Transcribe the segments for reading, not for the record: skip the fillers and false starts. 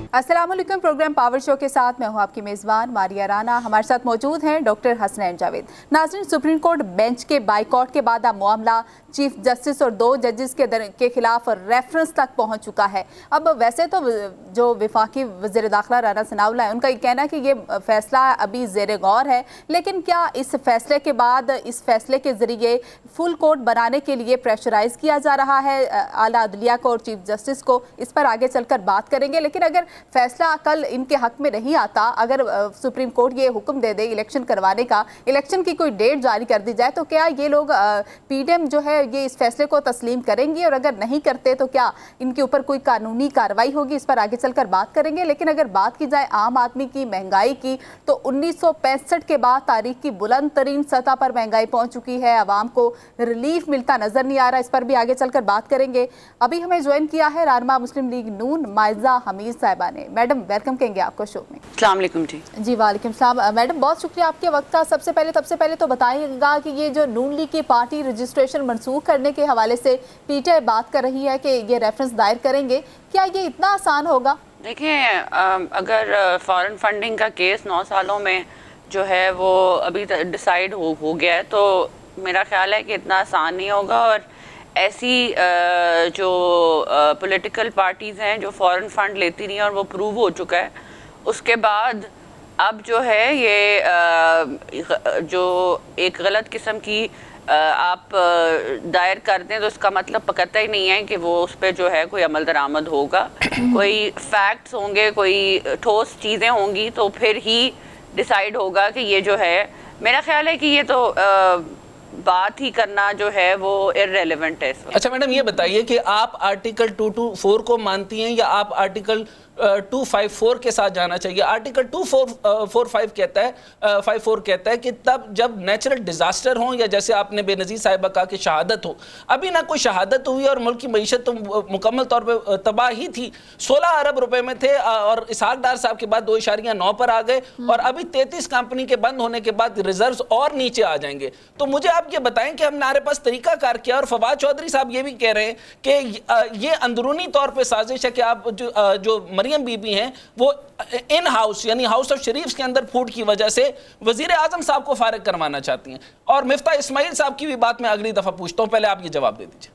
अस्सलाम वालेकुम। Programme power show के साथ मैं हूं आपकी मेज़बान मारिया राना। हमारे साथ मौजूद हैं डॉक्टर हसनैन जावेद। नाज़रीन, सुप्रीम कोर्ट बेंच के बाइकआउट के बाद अब मामला चीफ जस्टिस और 2 जजेस के खिलाफ रेफरेंस तक पहुंच चुका है। अब वैसे तो जो विफाकी वज़ीर दाखिला राना सनाउल्लाह है, उनका ये कहना है कि ये फैसला अभी ज़ेरे गौर है, लेकिन क्या इस फैसले के बाद इस फैसले के ज़रिए फुल कोर्ट बनाने के लिए प्रेशराइज़ किया जा रहा है आला अदलिया को और चीफ जस्टिस को? इस पर आगे चलकर बात करेंगे। लेकिन अगर फैसला कल इनके हक में नहीं आता, अगर सुप्रीम कोर्ट ये हुक्म दे दे इलेक्शन करवाने का, इलेक्शन की कोई डेट जारी कर दी जाए, तो क्या ये लोग पीडीएम जो है ये इस फैसले को तस्लीम करेंगी? और अगर नहीं करते तो क्या इनके ऊपर कोई कानूनी कार्रवाई होगी? इस पर आगे चलकर बात करेंगे। लेकिन अगर बात की जाए आम आदमी की महंगाई की, तो 1965 के बाद तारीख की बुलंद तरीन सतह पर महंगाई पहुंच चुकी है। आवाम को रिलीफ मिलता नजर नहीं आ रहा। इस पर भी आगे चलकर बात करेंगे। अभी हमें ज्वाइन किया है रहनुमा मुस्लिम लीग नून माइजा हमीद साहिबा ने। मैडम, वेलकम कहेंगे आपको शो में। अस्सलाम वालेकुम जी। वालेकुम सलाम। मैडम, बहुत शुक्रिया आपके वक्त का। सबसे पहले तो बताइएगा कि ये जो नून लीग की पार्टी रजिस्ट्रेशन मनसूख करने के हवाले से पीटीआई बात कर रही है कि ये रेफरेंस दायर करेंगे, क्या ये इतना आसान होगा? देखें, अगर फॉरेन फंडिंग का केस 9 सालों में जो है वो अभी डिसाइड हो गया है, तो मेरा ख्याल है कि इतना आसान नहीं होगा। और ऐसी जो पॉलिटिकल पार्टीज़ हैं जो फॉरेन फंड लेती रही हैं और वो प्रूव हो चुका है, उसके बाद अब जो है ये जो एक गलत किस्म की आप दायर करते हैं, तो इसका मतलब पकड़ता ही नहीं है कि वो उस पर जो है कोई अमल दरामद होगा। कोई फैक्ट्स होंगे, कोई ठोस चीज़ें होंगी, तो फिर ही डिसाइड होगा कि ये जो है, मेरा ख्याल है कि ये तो बात ही करना जो है वो इररेलेवेंट है। अच्छा मैडम, ये बताइए कि आप आर्टिकल 224 को मानती हैं या आप आर्टिकल 254 के साथ जाना चाहिए? आर्टिकल 245 कहता है 54 कहता है कि तब जब नेचुरल डिजास्टर हो या जैसे आपने बेनज़ीर साहिबा कहा कि शहादत हो। अभी ना कोई शहादत हुई और मुल्क की मईशत तो मुकम्मल तौर पे तबाह ही थी। 16 अरब रुपए में थे और इसहाक डार साहब के बाद 2.9 पर आ गए और अभी 33 कंपनी के बंद होने के बाद रिजर्व्स और नीचे आ जाएंगे। तो मुझे आप ये बताएं कि हमारे पास तरीकाकार क्या? और फवाद चौधरी साहब ये भी कह रहे हैं कि ये अंदरूनी तौर पर साजिश है कि आप जो मरियम बीबी हैं वो इन हाउस यानी हाउस ऑफ शरीफ के अंदर फूट की वजह से वजीर आजम साहब को फारिग करवाना चाहती हैं। और मिफ्ता इस्माइल साहब की भी बात मैं अगली दफा पूछता हूं, पहले आप ये जवाब दे दीजिए।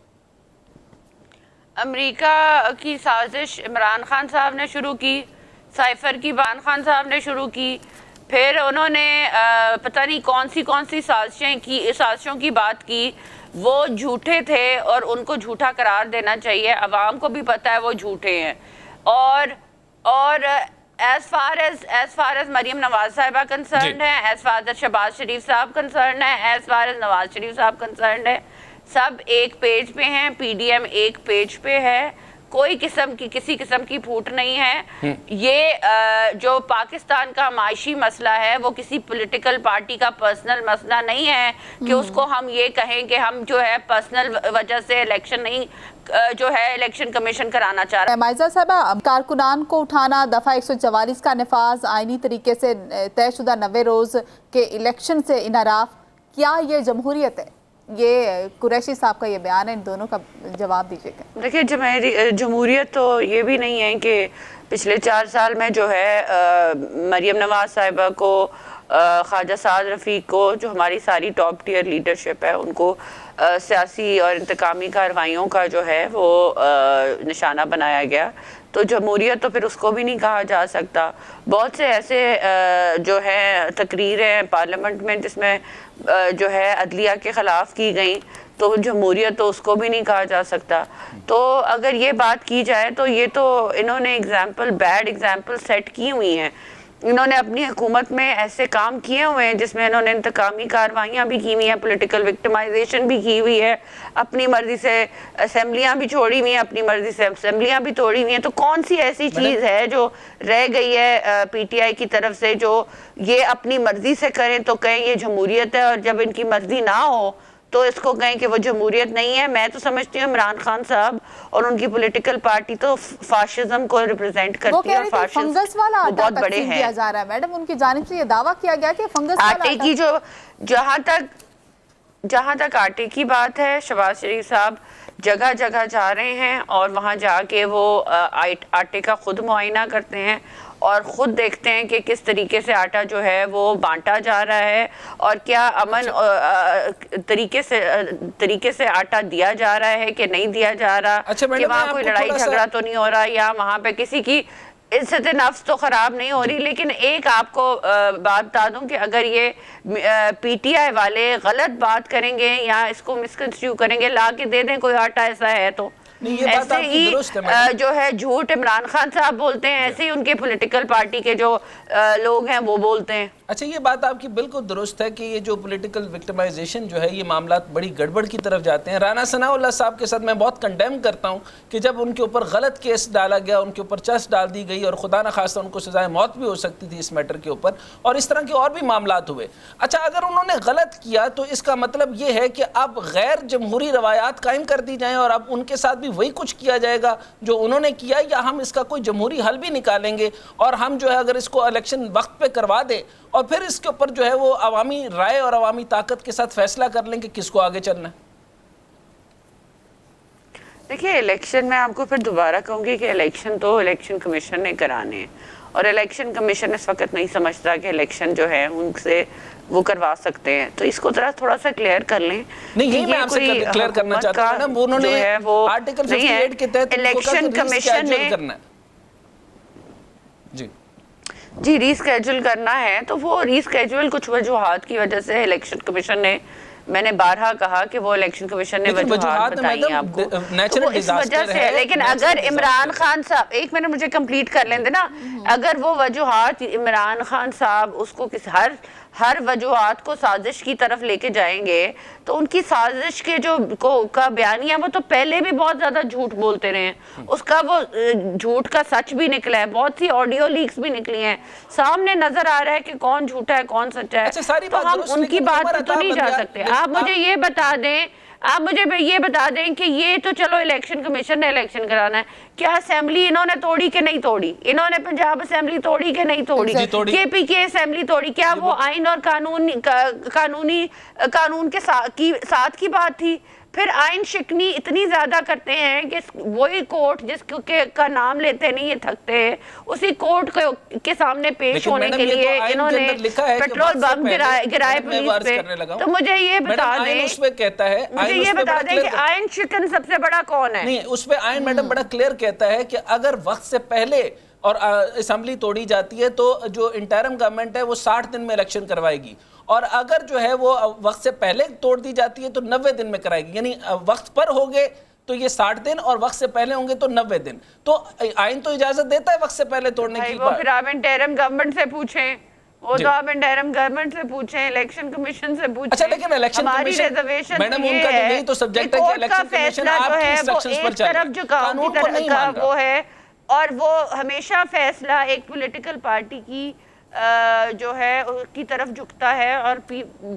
अमेरिका की साजिश इमरान खान साहब ने शुरू की, साइफर की इमरान खान साहब ने शुरू की, फिर उन्होंने पता नहीं कौन सी साजिशों की बात की। वो झूठे थे और उनको झूठा करार देना चाहिए। अवाम को भी पता है वो झूठे हैं। और as far as Maryam Nawaz साहिबा कंसर्न है, as far as Shehbaz Sharif साहब कंसर्न है, as far as Nawaz Sharif साहब कंसर्न है, सब एक पेज पे हैं। पीडीएम एक पेज पे है। कोई किसी किस्म की फूट नहीं है। ये जो पाकिस्तान का माशी मसला है वो किसी पॉलिटिकल पार्टी का पर्सनल मसला नहीं है कि उसको हम ये कहें कि हम जो है पर्सनल वजह से इलेक्शन नहीं जो है इलेक्शन कमीशन कराना चाह रहा है। माइजा साहबा, कारकुनान को उठाना, दफ़ा 144 का नफाज, आईनी तरीके से तयशुदा 90 रोज़ के इलेक्शन से इनराफ, क्या ये जमहूरियत है? ये कुरैशी साहब का ये बयान है, इन दोनों का जवाब दीजिएगा। देखिए, जमहूरियत तो ये भी नहीं है कि पिछले 4 साल में जो है मरियम नवाज साहिबा को, ख्वाजा साद रफ़ीक को, जो हमारी सारी टॉप टियर लीडरशिप है, उनको सियासी और इंतकामी कार्रवाइयों का जो है वो निशाना बनाया गया। तो जमहूरियत तो फिर उसको भी नहीं कहा जा सकता। बहुत से ऐसे जो है तकरीरें पार्लियामेंट में जिसमें जो है अदलिया के ख़िलाफ़ की गई, तो जमहूरियत तो उसको भी नहीं कहा जा सकता। तो अगर ये बात की जाए तो ये तो इन्होंने बैड एग्जाम्पल सेट की हुई हैं। इन्होंने अपनी हुकूमत में ऐसे काम किए हुए हैं जिसमें इन्होंने इंतकामी कार्रवाइयाँ भी की हुई हैं, पॉलिटिकल विक्टिमाइजेशन भी की हुई है, अपनी मर्जी से असेंबलियाँ भी छोड़ी हुई हैं, अपनी मर्जी से असेंबलियाँ भी तोड़ी हुई हैं। तो कौन सी ऐसी चीज़ है जो रह गई है पीटीआई की तरफ से जो ये अपनी मर्जी से करें तो कहें ये जमहूरियत है, और जब इनकी मर्जी ना हो तो इसको कहें कि वो जमहूरियत नहीं है? मैं तो समझती हूँ इमरान खान साहब और उनकी पॉलिटिकल पार्टी तो फाशिज्म को रिप्रेजेंट करती है और फंगस वाला आटा बहुत बड़े हैं। किया जा रहा है मैडम, उनकी जानिब से ये दावा किया गया कि फंगस आटे की जो जहाँ तक आटे की बात है, शहबाज शरीफ साहब जगह जगह जा रहे हैं और वहाँ जाके वो आटे का खुद मुआयना करते हैं और ख़ुद देखते हैं कि किस तरीके से आटा जो है वो बांटा जा रहा है और क्या अमन तरीके से आटा दिया जा रहा है कि नहीं दिया जा रहा, कि वहाँ कोई लड़ाई झगड़ा तो नहीं हो रहा या वहाँ पे किसी की इज्जत नफ्स तो ख़राब नहीं हो रही। लेकिन एक आपको बात बता दूं कि अगर ये पीटीआई वाले गलत बात करेंगे या इसको मिसकंस्ट्रू करेंगे, ला के दे दें कोई आटा ऐसा है तो ऐसे ही जो है झूठ इमरान खान साहब बोलते हैं, ऐसे ही उनके पॉलिटिकल पार्टी के जो लोग हैं वो बोलते हैं। अच्छा, ये बात आपकी बिल्कुल दुरुस्त है कि ये जो पॉलिटिकल विक्टिमाइजेशन जो है ये मामला बड़ी गड़बड़ की तरफ जाते हैं। राना सनाउल्लाह साहब के साथ मैं बहुत कंडेम करता हूँ कि जब उनके ऊपर गलत केस डाला गया, उनके ऊपर चर्च डाल दी गई और खुदा न खास्ता उनको सजाए मौत भी हो सकती थी इस मैटर के ऊपर, और इस तरह के और भी मामलात हुए। अच्छा, अगर उन्होंने गलत किया तो इसका मतलब ये है कि अब गैर जमहूरी रवायात कायम कर दी जाएँ और अब उनके साथ भी वही कुछ किया जाएगा जो उन्होंने किया, या हम इसका कोई जमहूरी हल भी निकालेंगे और हम जो है अगर इसको इलेक्शन वक्त पे करवा दे और फिर इसके ऊपर जो है वो अवामी राय और अवामी ताकत के साथ फैसला कर लें कि किसको आगे चलना है। देखिए, इलेक्शन में आपको फिर दोबारा कहूँगी कि इलेक्शन तो इलेक्शन कमीशन ने कराने हैं और इलेक्शन कमीशन इस वक्त नहीं समझता कि इलेक्शन जो है उनसे वो करवा सकते हैं, तो इसको थोड़ा सा क्लियर कर लें। नहीं, ये मैं आपसे क्लियर करना चाहता हूं ना, उन्होंने है वो आर्टिकल 58 के तहत इलेक्शन कमीशन ने जी रीस्केड्यूल करना है, तो वो रीस्केड्यूल कुछ वजूहात की वजह से इलेक्शन कमीशन ने, मैंने बारहा कहा कि वो इलेक्शन कमीशन ने वजूहात बताई आपको, तो इस वजह से है। लेकिन अगर इमरान खान साहब, एक मिनट मुझे कंप्लीट कर लेंगे ना, अगर वो वजूहात इमरान खान साहब उसको हर वजूहात को साजिश की तरफ लेके जाएंगे तो उनकी साजिश के जो का बयानिया वो तो पहले भी बहुत ज्यादा झूठ बोलते रहे हैं, उसका वो झूठ का सच भी निकला है, बहुत सी ऑडियो लीक्स भी निकली हैं, सामने नजर आ रहा है कि कौन झूठा है कौन सच्चा है। अच्छा, तो हम उनकी बात पर तो नहीं जा सकते। आप मुझे ये बता दें कि ये तो चलो इलेक्शन कमीशन ने इलेक्शन कराना है, क्या असेंबली इन्होंने तोड़ी कि नहीं तोड़ी? इन्होंने पंजाब असेंबली तोड़ी कि नहीं तोड़ी? केपीके असेंबली तोड़ी? क्या वो आइन और कानून के साथ की बात थी? फिर आइन शिकनी इतनी ज्यादा करते हैं कि वही कोर्ट जिसके का नाम लेते नहीं ये थकते हैं, उसी कोर्ट के सामने पेश होने के लिए इन्होंने पेट्रोल बम गिराए पुलिस पे। तो मुझे ये बता दें, मुझे ये बता दें कि आइन शिकन सबसे बड़ा कौन है? नहीं, उस पे आइन मैडम बड़ा क्लियर कहता है कि अगर वक्त से पहले और असेंबली तोड़ी जाती है तो जो इंटरिम गवर्नमेंट है वो 60 दिन में इलेक्शन करवाएगी, और अगर जो है वो वक्त से पहले तोड़ दी जाती है तो 90 दिन में कराएगी। यानी वक्त पर होंगे तो ये 60 दिन और वक्त से पहले होंगे तो 90 दिन। तो आइन तो इजाजत देता है वक्त से पहले तोड़ने की। वो फिर आप इंटरिम गवर्नमेंट से पूछें, वो तो आप इंटरिम गवर्नमेंट से पूछें, इलेक्शन कमीशन से पूछें। अच्छा, लेकिन इलेक्शन कमीशन मैडम उनका तो यही तो सब्जेक्ट है कि इलेक्शन कमीशन आपकी इंस्ट्रक्शंस पर चल रहा है, कानून को नहीं मान रहा। वो है, और वो हमेशा फैसला एक पॉलिटिकल पार्टी की जो है की तरफ झुकता है और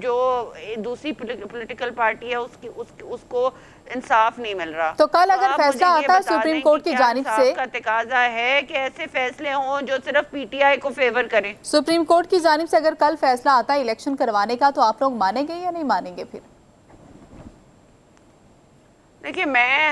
जो दूसरी पॉलिटिकल पार्टी है उसको इंसाफ नहीं मिल रहा। तो कल अगर फैसला आता सुप्रीम कोर्ट की जानिब से, का तकाजा है कि ऐसे फैसले हों जो सिर्फ पीटीआई को फेवर करें। सुप्रीम कोर्ट की जानिब से अगर कल फैसला आता है इलेक्शन करवाने का, तो आप लोग मानेंगे या नहीं मानेंगे? फिर देखिए,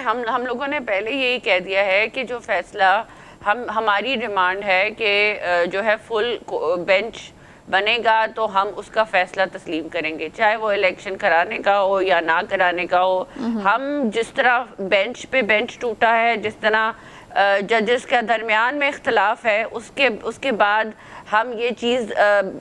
हम लोगों ने पहले यही कह दिया है कि जो फैसला हमारी डिमांड है कि जो है फुल बेंच बनेगा तो हम उसका फैसला तस्लीम करेंगे, चाहे वो इलेक्शन कराने का हो या ना कराने का हो। हम जिस तरह बेंच टूटा है, जिस तरह जजेस के दरमियान में इख्तलाफ है, उसके बाद हम ये चीज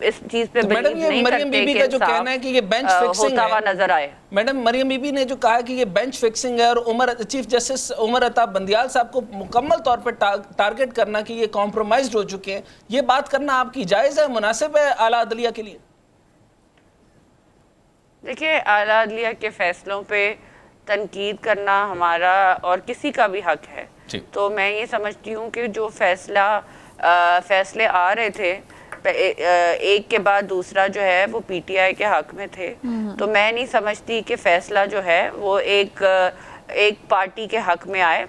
इस चीज पे मैडम ये मरियम बीबी का जो कहना है कि ये बेंच फिक्सिंग है, नजर आए। मैडम मरियम बीबी ने जो कहा कि ये बेंच फिक्सिंग है और चीफ जस्टिस उमर अताब बंदियाल साहब को मुकम्मल तौर पर टारगेट करना कि ये कॉम्प्रोमाइज्ड हो चुके हैं, ये बात करना आपकी जायज है, मुनासिब है आला अदलिया के लिए? देखिए, आला अदलिया के फैसलों पे तनकीद करना हमारा और किसी का भी हक है। तो मैं ये समझती हूँ कि जो फैसले आ रहे थे एक के बाद दूसरा जो है वो पीटीआई के हक में थे, तो मैं नहीं समझती कि फैसला जो है वो एक पार्टी के हक में आए।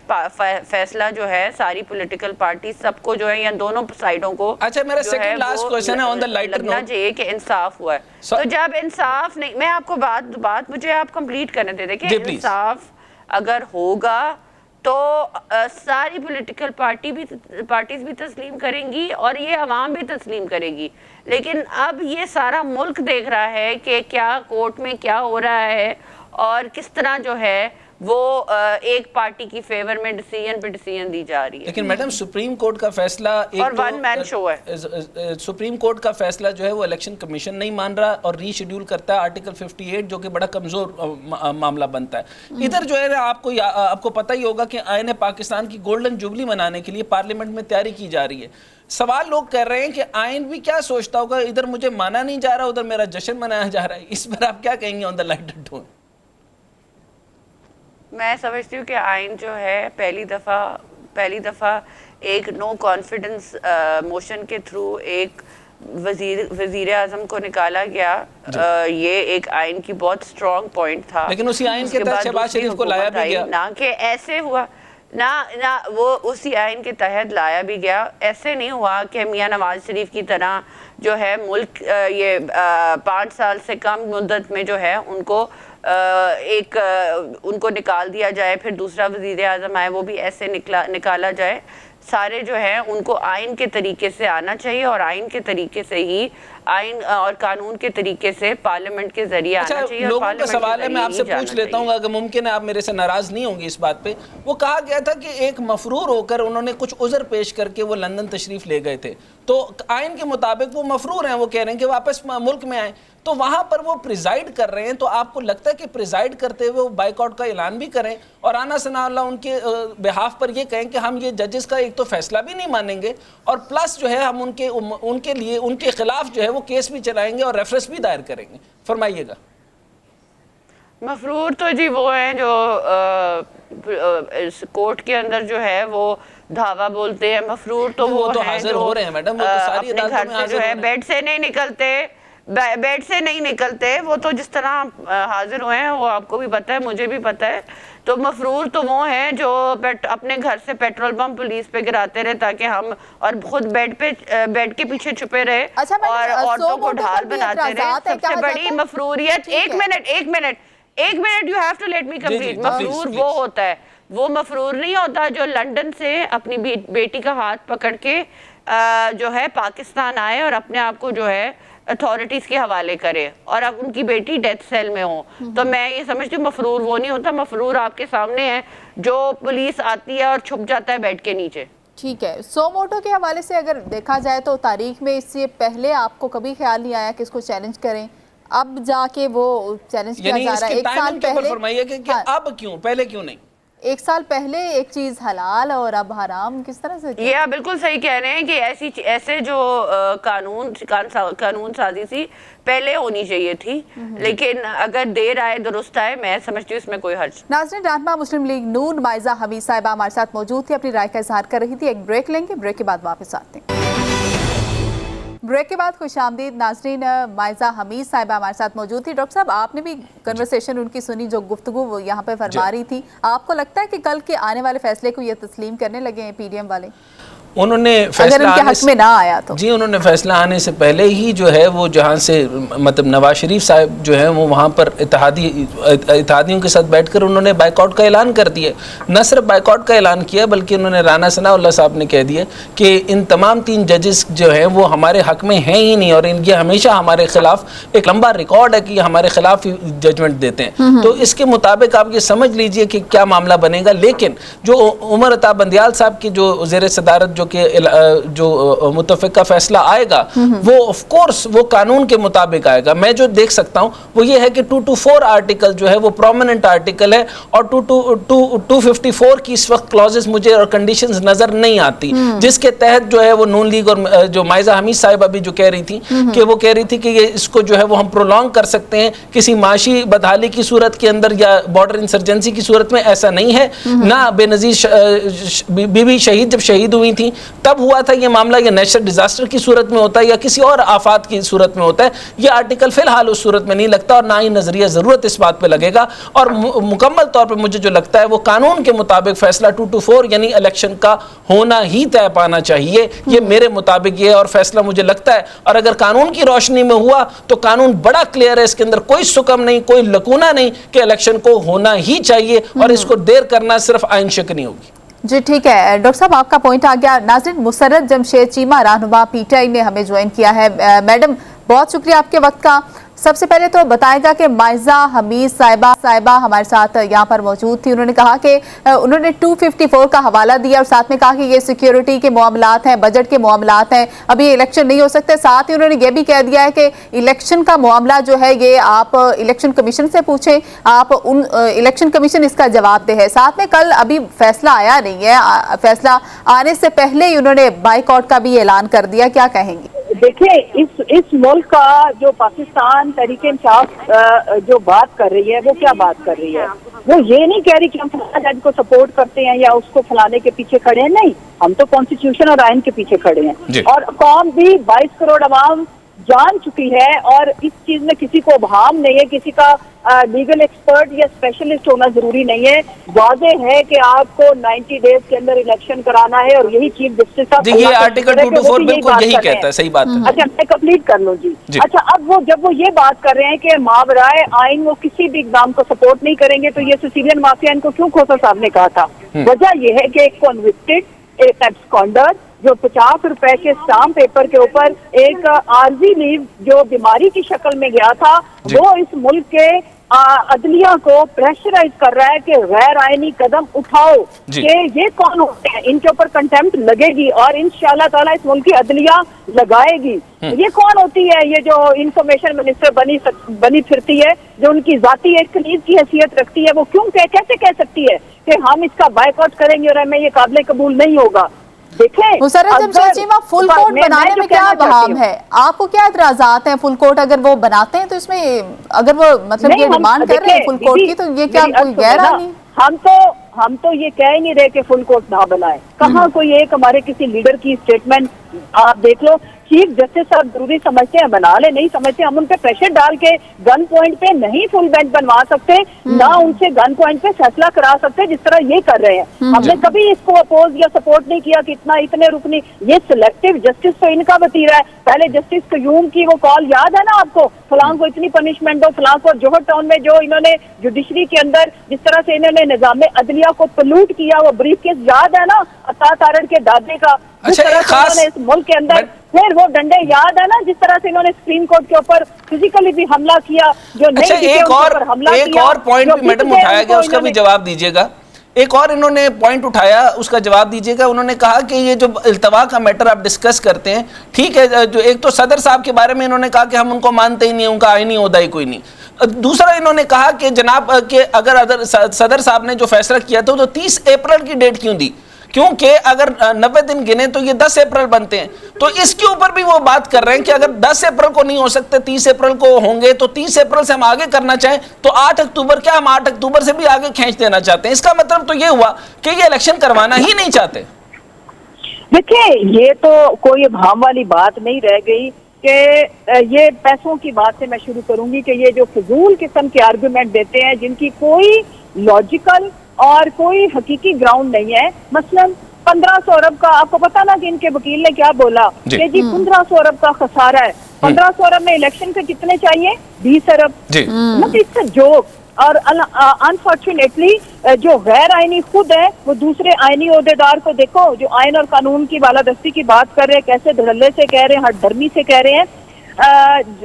फैसला जो है सारी पॉलिटिकल पार्टी सबको जो है या दोनों साइडों को, अच्छा मेरा सेकंड लास्ट क्वेश्चन है ऑन द लाइटर नोट, लगना चाहिए कि इंसाफ हुआ है। तो जब इंसाफ नहीं, मैं आपको बात मुझे आप कंप्लीट करने दे, देखिए इंसाफ अगर होगा तो सारी पॉलिटिकल पार्टीज भी तस्लीम करेंगी और ये अवाम भी तस्लीम करेगी। लेकिन अब ये सारा मुल्क देख रहा है कि क्या कोर्ट में क्या हो रहा है और किस तरह जो है वो एक पार्टी की फेवर में डिसीजन पे डिसीजन दी जा रही है। लेकिन मैडम सुप्रीम कोर्ट का फैसला और वन मैन शो है। सुप्रीम कोर्ट का फैसला जो है वो इलेक्शन कमीशन नहीं मान रहा और रीशेड्यूल करता है आर्टिकल 58, जो कि बड़ा कमजोर मामला बनता है। इधर जो है ना आपको पता ही होगा कि आईन पाकिस्तान की गोल्डन जुबली मनाने के लिए पार्लियामेंट में तैयारी की जा रही है। सवाल लोग कर रहे हैं कि आइन भी क्या सोचता होगा, इधर मुझे माना नहीं जा रहा, उधर मेरा जश्न मनाया जा रहा है। इस पर आप क्या कहेंगे ऑन द लाइटर टोन? मैं समझती हूँ कि आइन जो है पहली दफ़ा एक नो कॉन्फिडेंस मोशन के थ्रू एक वजीर आजम को निकाला गया। ये एक आइन की बहुत स्ट्रॉन्ग पॉइंट था, लेकिन उसी आइन के तहत शहबाज शरीफ को लाया भी गया ना कि ऐसे हुआ ना वो उसी आइन के तहत लाया भी गया। ऐसे नहीं हुआ कि मियां नवाज शरीफ की तरह जो है मुल्क ये 5 साल से कम मुद्दत में जो है उनको उनको निकाल दिया जाए, फिर दूसरा वजीर आज़म आए वो भी ऐसे निकाला जाए। सारे जो है उनको आइन के तरीके से आना चाहिए और आइन के तरीके से ही आइन और कानून के तरीके से पार्लियामेंट के जरिए आना चाहिए। लोगों का सवाल है, मैं आपसे पूछ लेता हूँ, अगर मुमकिन है आप मेरे से नाराज नहीं होंगी इस बात पे। वो कहा गया था कि एक मफरूर होकर उन्होंने कुछ उज़र पेश करके वो लंदन तशरीफ ले गए थे, तो आइन के मुताबिक वो मफरूर हैं, वो कह रहे हैं कि वापस मुल्क में आए, तो वहां पर वो प्रिजाइड कर रहे हैं। तो आपको लगता है कि प्रिजाइड करते हुए वो बाइकआउट का ऐलान भी करें और आना सना उनके बिहाफ पर ये कहें कि हम ये जजेस का एक तो फैसला भी नहीं मानेंगे और प्लस जो है हम उनके लिए उनके खिलाफ जो है वो केस भी चलाएंगे और रेफरेंस भी दायर करेंगे? फरमाइएगा। मफरूर तो जी वो हैं जो कोर्ट के अंदर जो है वो धावा बोलते हैं। मफरूर तो वो तो हैं हाजिर जो हो रहे हैं मैडम, वो तो सारी अपने घर से जो है बेड से नहीं निकलते, वो तो जिस तरह हाजिर हुए हैं वो आपको भी पता है, मुझे भी पता है। तो मफरूर तो वो हैं जो अपने घर से पेट्रोल पंप पुलिस पे गिराते रहे ताकि हम और खुद बेड के पीछे छुपे रहे और औरतों को ढाल बनाते रहे। सबसे बड़ी मफरूरियत, एक minute you have to let me complete. मफरूर वो होता है, वो मफरूर नहीं होता जो लंदन से अपनी बेटी का हाथ पकड़ के जो है पाकिस्तान आए और अपने आप को जो है अथॉरिटीज के हवाले करे और अब उनकी बेटी डेथ सेल में हो। तो मैं ये समझती हूँ मफरूर वो नहीं होता। मफरूर आपके सामने है जो पुलिस आती है और छुप जाता है बेड के नीचे। ठीक है, सो मोटो के हवाले से अगर देखा जाए तो तारीख में इससे पहले आपको कभी ख्याल नहीं आया कि इसको चैलेंज करें? अब जाके वो चैलेंज किया जा रहा है। 1 साल पहले फरमाइए कि अब क्यों, पहले क्यों नहीं? 1 साल पहले एक चीज हलाल और अब हराम, किस तरह से? ये आप बिल्कुल सही कह रहे हैं कि ऐसे जो कानून साजी थी पहले होनी चाहिए थी, लेकिन अगर देर आए दुरुस्त आए, मैं समझती हूँ इसमें कोई हर्ज। नाज़रीन, रहनुमा मुस्लिम लीग नून माइजा हमीद साहिबा हमारे साथ मौजूद थी, अपनी राय का इजहार कर रही थी। एक ब्रेक लेंगे, ब्रेक के बाद वापस आते हैं। ब्रेक के बाद खुश आमदीद नाज़रीन, माइजा हमीद साहिबा हमारे साथ मौजूद थी। डॉक्टर साहब, आपने भी कन्वर्सेशन उनकी सुनी जो गुफ्तगू वो यहाँ पे फरमा रही थी। आपको लगता है कि कल के आने वाले फैसले को ये तस्लीम करने लगे हैं पीडीएम वाले? उन्होंने अगर उनके हक में ना आया तो? जी, उन्होंने फैसला आने से पहले ही जो है वो जहाँ से मतलब नवाज शरीफ साहब जो है वो वहाँ पर इत्तेहादियों के साथ बैठकर उन्होंने बाइकआउट का ऐलान कर दिया। न सिर्फ बाइकआउट का ऐलान किया बल्कि उन्होंने राना सनाउल्लाह साहब ने कह दिया कि इन तमाम 3 जजेस जो हैं वो हमारे हक में हैं ही नहीं और इनकी हमेशा हमारे खिलाफ एक लंबा रिकॉर्ड है कि हमारे खिलाफ ही जजमेंट देते हैं। तो इसके मुताबिक आप ये समझ लीजिए कि क्या मामला बनेगा। लेकिन जो उमर अता बंदियाल साहब की जो ज़ेर सदारत जो मुतफ़िक़ा फैसला आएगा वो ऑफ कोर्स वो कानून के मुताबिक आएगा। मैं जो देख सकता हूँ वो ये है कि 224 आर्टिकल जो है वो प्रोमिनेंट आर्टिकल है और 254 की इस वक्त क्लॉजेस मुझे और कंडीशंस नजर नहीं आती जिसके तहत जो है वो नून लीग और जो माइजा हमीद साहिबा भी जो कह रही थी कि वो कह रही थी कि ये इसको जो है वो हम प्रोलॉन्ग कर सकते हैं किसी माशी बदहाली की सूरत के अंदर या बॉर्डर इंसर्जेंसी की सूरत में। ऐसा नहीं है ना। बेनज़ीर बीबी शहीद जब शहीद हुई थी तब हुआ था ये मामला, या नेचुरल डिजास्टर की सूरत में होता है या किसी और आफात की सूरत में होता है, ये आर्टिकल फिलहाल उस सूरत में नहीं लगता और ना ही नजरिया जरूरत इस बात पे लगेगा। और मुकम्मल तौर पे मुझे जो लगता है वो कानून के मुताबिक फैसला 224 यानी इलेक्शन का होना ही तय पाना चाहिए, ये मेरे मुताबिक ये और फैसला मुझे लगता है। और अगर कानून की रोशनी में हुआ तो कानून बड़ा क्लियर है, इसके अंदर कोई सुकम नहीं, कोई लकूना नहीं कि इलेक्शन को होना ही चाहिए और इसको देर करना सिर्फ आइन शिकनी होगी। जी ठीक है डॉक्टर साहब, आपका पॉइंट आ गया। नाज़रीन, मुसर्रत जमशेद चीमा रहनुमा पीटीआई ने हमें ज्वाइन किया है। मैडम बहुत शुक्रिया आपके वक्त का। सबसे पहले तो बताएगा कि माइजा हमीद साहिबा हमारे साथ यहाँ पर मौजूद थी। उन्होंने कहा कि उन्होंने 254 का हवाला दिया और साथ में कहा कि ये सिक्योरिटी के मामलात हैं, बजट के मामलात हैं, अभी इलेक्शन नहीं हो सकते। साथ ही उन्होंने ये भी कह दिया है कि इलेक्शन का मामला जो है ये आप इलेक्शन कमीशन से पूछें, आप उन इलेक्शन कमीशन इसका जवाब दे है। साथ में कल अभी फैसला आया नहीं है, फैसला आने से पहले ही उन्होंने बाइकआउट का भी ऐलान कर दिया, क्या कहेंगे? देखिए, इस मुल्क का जो पाकिस्तान तहरीक-ए-इंसाफ जो बात कर रही है वो क्या बात कर रही है? वो ये नहीं कह रही कि हम फलाना जज को सपोर्ट करते हैं या उसको फलाने के पीछे खड़े हैं। नहीं, हम तो कॉन्स्टिट्यूशन और आइन के पीछे खड़े हैं। और कौम भी 22 करोड़ अवाम जान चुकी है और इस चीज में किसी को भाम नहीं है, किसी का लीगल एक्सपर्ट या स्पेशलिस्ट होना जरूरी नहीं है। वाज़ेह है कि आपको 90 डेज के अंदर इलेक्शन कराना है और यही चीफ जस्टिस साहब ये आर्टिकल 224 बिल्कुल यही कहता है। सही बात है। अच्छा, मैं कंप्लीट कर लूं जी। अच्छा, अब जब वो ये बात कर रहे हैं कि मावराए आइन वो किसी भी इक़दाम को सपोर्ट नहीं करेंगे, तो ये सिसिलियन माफिया इनको क्यों खोसा साहब ने कहा था? वजह यह है कि एक कॉन्विक्टेड एक एब्सकॉन्डर जो 50 रुपए के स्टाम्प पेपर के ऊपर एक आर्जी लीव जो बीमारी की शक्ल में गया था, वो इस मुल्क के अदलिया को प्रेशराइज कर रहा है कि गैर आईनी कदम उठाओ, कि ये कौन होते हैं, इनके ऊपर कंटेम्प्ट लगेगी और इंशाल्लाह ताला इस मुल्क की अदलिया लगाएगी। ये कौन होती है? ये जो इंफॉर्मेशन मिनिस्टर बनी फिरती है, जो उनकी जाती एक कलीग की हैसियत रखती है, वो क्यों कैसे कह सकती है कि हम इसका बायकॉट करेंगे और हमें ये काबिल कबूल नहीं होगा? मुसर्रत जमशेद चीमा, फुल कोर्ट बनाने में क्या बहाम है? आपको क्या एतराजात हैं? फुल कोर्ट अगर वो बनाते हैं तो इसमें अगर वो मतलब ये डिमांड कर रहे हैं फुल कोर्ट की, तो ये क्या कोई गैर आईनी? हम तो ये कह ही नहीं रहे कि फुल कोर्ट ना बनाए। कहाँ कोई एक हमारे किसी लीडर की स्टेटमेंट आप देख लो, चीफ जस्टिस साहब जरूरी समझते हैं बना ले, नहीं समझते हम उन पे प्रेशर डाल के गन पॉइंट पे नहीं फुल बेंच बनवा सकते, ना उनसे गन पॉइंट पे फैसला करा सकते जिस तरह ये कर रहे हैं। हमने कभी इसको अपोज या सपोर्ट नहीं किया कि इतने रुकनी। ये सिलेक्टिव जस्टिस तो इनका वतीरा है। पहले जस्टिस कयूम की वो कॉल याद है ना आपको, फलां को इतनी पनिशमेंट दो, फलां को जोहर टाउन में जो इन्होंने जुडिशरी के अंदर जिस तरह से इन्होंने निजाम अदलिया को पलूट किया, वो ब्रीफकेस याद है ना अता तारड़ के दादे का, जिस तरह से इन्होंने इस मुल्क के अंदर, फिर वो डंडे याद है ना जिस तरह से इन्होंने सुप्रीम कोर्ट के ऊपर फिजिकली भी हमला किया, जो अच्छा, एक और पॉइंट भी मैडम उठाया गया, उसका भी जवाब दीजिएगा। एक और इन्होंने पॉइंट उठाया, उसका जवाब दीजिएगा। उन्होंने कहा कि ये जो इल्तवा का मैटर आप डिस्कस करते हैं, ठीक है, जो एक तो सदर साहब के बारे में इन्होंने कहा कि हम उनको मानते ही नहीं, उनका आईनी ओहदा ही कोई नहीं। दूसरा इन्होंने कहा कि जनाब के अगर सदर साहब ने जो फैसला किया था तो 30 अप्रैल की डेट क्यों दी, क्योंकि अगर 90 दिन गिने तो ये 10 अप्रैल बनते हैं। तो इसके ऊपर भी वो बात कर रहे हैं कि अगर 10 अप्रैल को नहीं हो सकते, 30 अप्रैल को होंगे, तो 30 अप्रैल से हम आगे करना चाहें तो 8 अक्टूबर, क्या हम 8 अक्टूबर से भी आगे खींच देना चाहते हैं? इसका मतलब तो ये हुआ कि ये इलेक्शन करवाना ही नहीं चाहते। देखिए, ये तो कोई भाम वाली बात नहीं रह गई कि ये पैसों की बात से मैं शुरू करूंगी कि ये जो फजूल किस्म के आर्गुमेंट देते हैं जिनकी कोई लॉजिकल और कोई हकीकी ग्राउंड नहीं है। मसलन 1500 अरब का, आपको पता ना कि इनके वकील ने क्या बोला कि जी 1500 अरब का खसारा है। 1500 अरब में इलेक्शन के कितने चाहिए? 20 अरब। मतलब इससे जोक। और अनफॉर्चुनेटली जो गैर आईनी खुद है वो दूसरे आईनी ओहदेदार को देखो, जो आइन और कानून की बालादस्ती की बात कर रहे हैं, कैसे धड़ल्ले से कह रहे हैं, हठधर्मी से कह रहे हैं।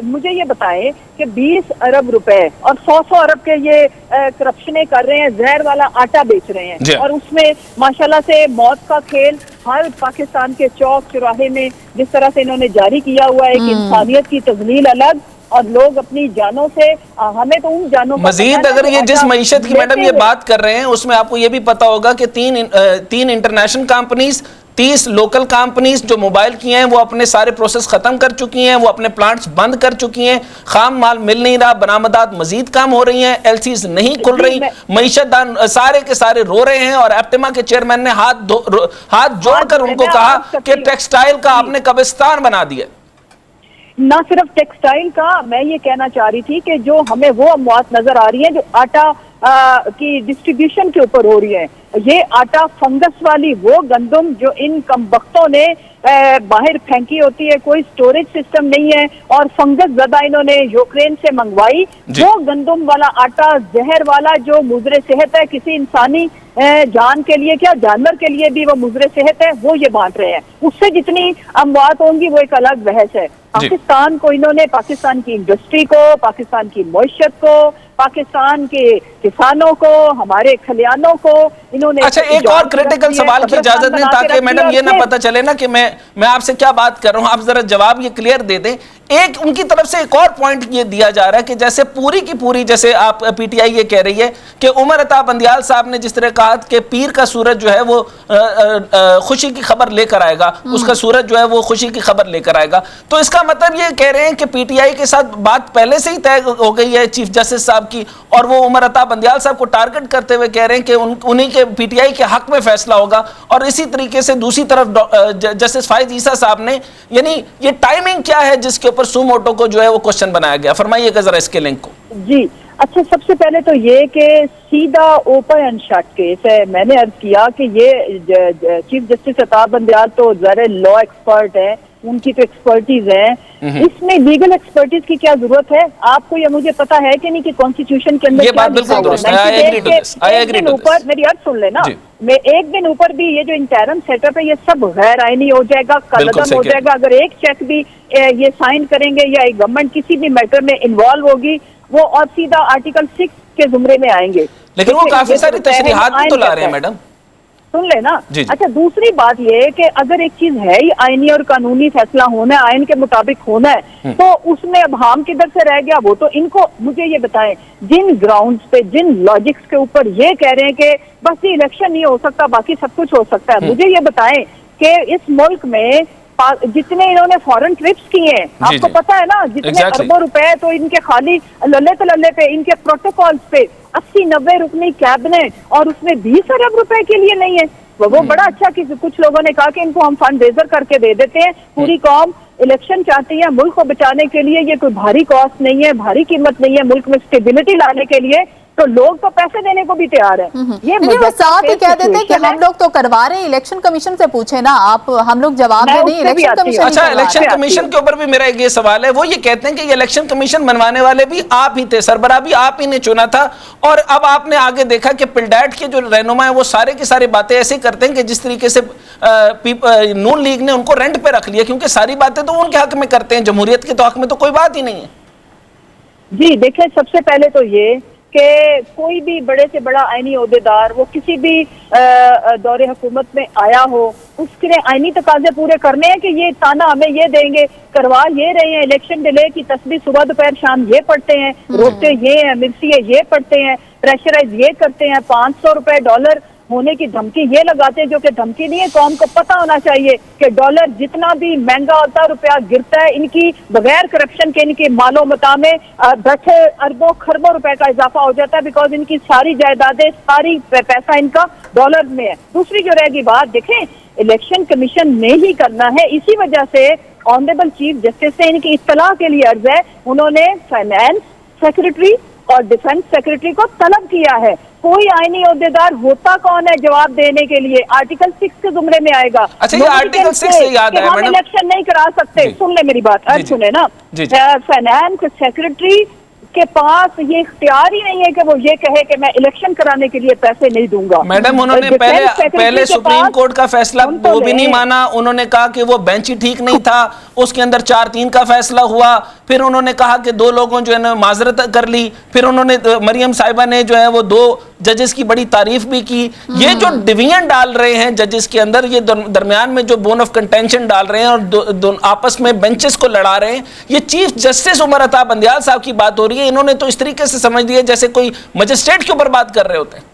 मुझे ये बताएं कि 20 अरब रुपए और 100 अरब के ये करप्शने कर रहे हैं, जहर वाला आटा बेच रहे हैं, और उसमें माशाल्लाह से मौत का खेल हर पाकिस्तान के चौक चौराहे में जिस तरह से इन्होंने जारी किया हुआ है कि इंसानियत की तजलील अलग और लोग अपनी जानों से, हमें तो उन जानों मजीद अगर ये जिस मईशत की मैडम ये बात कर रहे हैं उसमें आपको ये भी पता होगा कि तीन इंटरनेशनल कंपनीज, 30 लोकल कंपनीज जो मोबाइल की हैं वो अपने सारे प्रोसेस खत्म कर चुकी हैं, वो अपने प्लांट्स बंद कर चुकी हैं, खाम माल मिल नहीं रहा, बरामदात मजीद कम हो रही हैं, एलसीज नहीं खुल रही, मईशतदान सारे के सारे रो रहे हैं। और एप्टेमा के चेयरमैन ने हाथ जोड़कर उनको कहा कि टेक्सटाइल का आपने कब्रिस्तान बना दिया। ना सिर्फ टेक्सटाइल का, मैं ये कहना चाह रही थी कि जो हमें वो अमवात नजर आ रही है जो आटा की डिस्ट्रीब्यूशन के ऊपर हो रही है। ये आटा फंगस वाली वो गंदम जो इन कमबख्तों ने बाहर फेंकी होती है, कोई स्टोरेज सिस्टम नहीं है और फंगस ज्यादा इन्होंने यूक्रेन से मंगवाई, वो गंदम वाला आटा जहर वाला जो मुजरे सेहत है, किसी इंसानी जान के लिए क्या जानवर के लिए भी वो मुजरे सेहत है, वो ये बांट रहे हैं। उससे जितनी अमवात होंगी वो एक अलग बहस है। पाकिस्तान को इन्होंने, पाकिस्तान की इंडस्ट्री को, पाकिस्तान की मईशत को, पाकिस्तान के किसानों को, हमारे खलियानों को इन्होंने। अच्छा, एक और क्रिटिकल सवाल की इजाजत दें ताकि मैडम ये ना पता चले ना कि मैं आपसे क्या बात कर रहा हूं, आप जरा जवाब ये क्लियर दे दें। एक उनकी तरफ से एक और पॉइंट ये दिया जा रहा है कि जैसे पूरी की पूरी, जैसे आप पीटीआई ये कह रही है कि उमर अता बंदियाल साहब ने जिस तरह कहा कि पीर का सूरज जो है वो खुशी की खबर लेकर आएगा, उसका सूरज जो है वो खुशी की खबर लेकर आएगा, तो इसका मतलब ये कह रहे हैं कि पीटीआई के साथ बात पहले से ही तय हो गई है चीफ जस्टिस साहब की, और वो उमर अता बंदियाल साहब को टारगेट करते हुए कह रहे हैं कि उन्हीं के पीटीआई के हक में फैसला होगा। और इसी तरीके से दूसरी तरफ जस्टिस फाइज ईसा साहब ने, यानी ये टाइमिंग क्या है जिसके ऊपर सुमोटो को जो है वो क्वेश्चन बनाया गया, फरमाइएगा जरा इसके लिंक को। जी अच्छा, सबसे पहले तो ये कि सीधा ओपन एंड शट केस है। मैंने अर्ज किया कि ये चीफ जस्टिस अता बंदियाल तो ज़ाहिर लॉ एक्सपर्ट है, उनकी तो एक्सपर्टीज है, इसमें लीगल एक्सपर्टीज की क्या जरूरत है? आपको ये मुझे पता है कि नहीं कि कॉन्स्टिट्यूशन के अंदर ये बात बिल्कुल दुरुस्त है, I agree to this, I agree to this। मेरी अर्ज सुन लेना, मैं एक दिन ऊपर भी ये जो इंटरम सेटअप है ये सब गैर आईनी हो जाएगा, कलदम हो जाएगा। अगर एक चेक भी ये साइन करेंगे या गवर्नमेंट किसी भी मैटर में इन्वॉल्व होगी वो और सीधा आर्टिकल 6 के जुमरे में आएंगे। लेकिन वो काफी सारी तशरीहात भी तो ला रहे हैं मैडम, सुन लेना। अच्छा, दूसरी बात ये कि अगर एक चीज है ही आईनी और कानूनी फैसला होना है, आइन के मुताबिक होना है, तो उसमें अब हम किधर से रह गया? वो तो इनको मुझे ये बताएं, जिन ग्राउंड्स पे, जिन लॉजिक्स के ऊपर ये कह रहे हैं कि बस ये इलेक्शन नहीं हो सकता बाकी सब कुछ हो सकता है, मुझे ये बताएं कि इस मुल्क में जितने इन्होंने फॉरेन ट्रिप्स किए हैं, आपको पता है ना, जितने अरबों रुपए तो इनके खाली लल्ले पे, इनके प्रोटोकॉल्स पे 80-90 रुकनी कैबिनेट, और उसमें 20 अरब रुपए के लिए नहीं है। वो बड़ा अच्छा कि कुछ लोगों ने कहा कि इनको हम फंड रेजर करके दे देते हैं, पूरी कौम इलेक्शन चाहती है, मुल्क को बचाने के लिए ये कोई भारी कॉस्ट नहीं है, भारी कीमत नहीं है, मुल्क में स्टेबिलिटी लाने के लिए तो लोग तो पैसे देने को भी तैयार है। ये वो साथ ही कह देते हैं कि हम लोग तो करवा रहे हैं, इलेक्शन कमीशन से पूछे ना आप, हम लोग जवाब दे नहीं, इलेक्शन कमीशन। अच्छा, इलेक्शन कमीशन के ऊपर भी मेरा एक ये सवाल है, वो ये कहते हैं कि ये इलेक्शन कमीशन बनवाने वाले भी आप ही थे, सरबराह भी आप ही ने चुना था, और अब आपने आगे देखा कि पिलडैट के जो रहनुमा है वो सारे की सारी बातें ऐसे करते हैं कि जिस तरीके से नून लीग ने उनको रेंट पे रख लिया, क्योंकि सारी बातें तो उनके हक में करते हैं, जमहूरियत के तो हक में तो कोई बात ही नहीं है। जी देखिए, सबसे पहले तो ये कि कोई भी बड़े से बड़ा आईनी ओहदेदार वो किसी भी दौरे हुकूमत में आया हो, उसके आईनी तकाजे पूरे करने हैं कि ये ताना हमें ये देंगे, करवा ये रहे हैं, इलेक्शन डिले की तस्वीर सुबह दोपहर शाम ये पढ़ते हैं, रोकते ये हैं, मिर्चिए ये पढ़ते हैं, प्रेशराइज ये करते हैं, $500 होने की धमकी ये लगाते हैं, जो कि धमकी नहीं है। कौम को पता होना चाहिए कि डॉलर जितना भी महंगा होता है, रुपया गिरता है, इनकी बगैर करप्शन के इनकी मालो मता में 10 अरबों खरबों रुपए का इजाफा हो जाता है, बिकॉज इनकी सारी जायदादें, सारी पैसा इनका डॉलर में है। दूसरी जो रहेगी बात, देखें इलेक्शन कमीशन ने ही करना है, इसी वजह से ऑनरेबल चीफ जस्टिस से इनकी इत्तला के लिए अर्ज है, उन्होंने फाइनेंस सेक्रेटरी और डिफेंस सेक्रेटरी को तलब किया है। कोई आईनी ओहदेदार होता कौन है जवाब देने के लिए? आर्टिकल 6 के जुमरे में आएगा। अच्छा, ये आर्टिकल 6 से याद आया मैडम, इलेक्शन नहीं करा सकते। सुन ले मेरी बात, अर्ज सुने ना, फाइनेंस सेक्रेटरी के पास ये इख्तियार ही नहीं है कि वो ये कहे कि मैं इलेक्शन कराने के लिए पैसे नहीं दूंगा। मैडम, उन्होंने पहले सुप्रीम कोर्ट का फैसला वो भी नहीं माना, उन्होंने कहा कि वो बेंच ही ठीक नहीं था, उसके अंदर 4-3 का फैसला हुआ, फिर उन्होंने कहा कि 2 लोगों जो है ना माजरत कर ली, फिर उन्होंने मरियम साहिबा ने जो है वो 2 जजेस की बड़ी तारीफ भी की। ये जो डिवीजन डाल रहे हैं जजेस के अंदर, ये दरमियान में जो बोन ऑफ कंटेंशन डाल रहे हैं और आपस में बेंचेस को लड़ा रहे हैं, ये चीफ जस्टिस उमर अता बंदियाल साहब की बात हो रही है। इन्होंने तो इस तरीके से समझ लिया जैसे कोई मजिस्ट्रेट के ऊपर बात कर रहे होते हैं।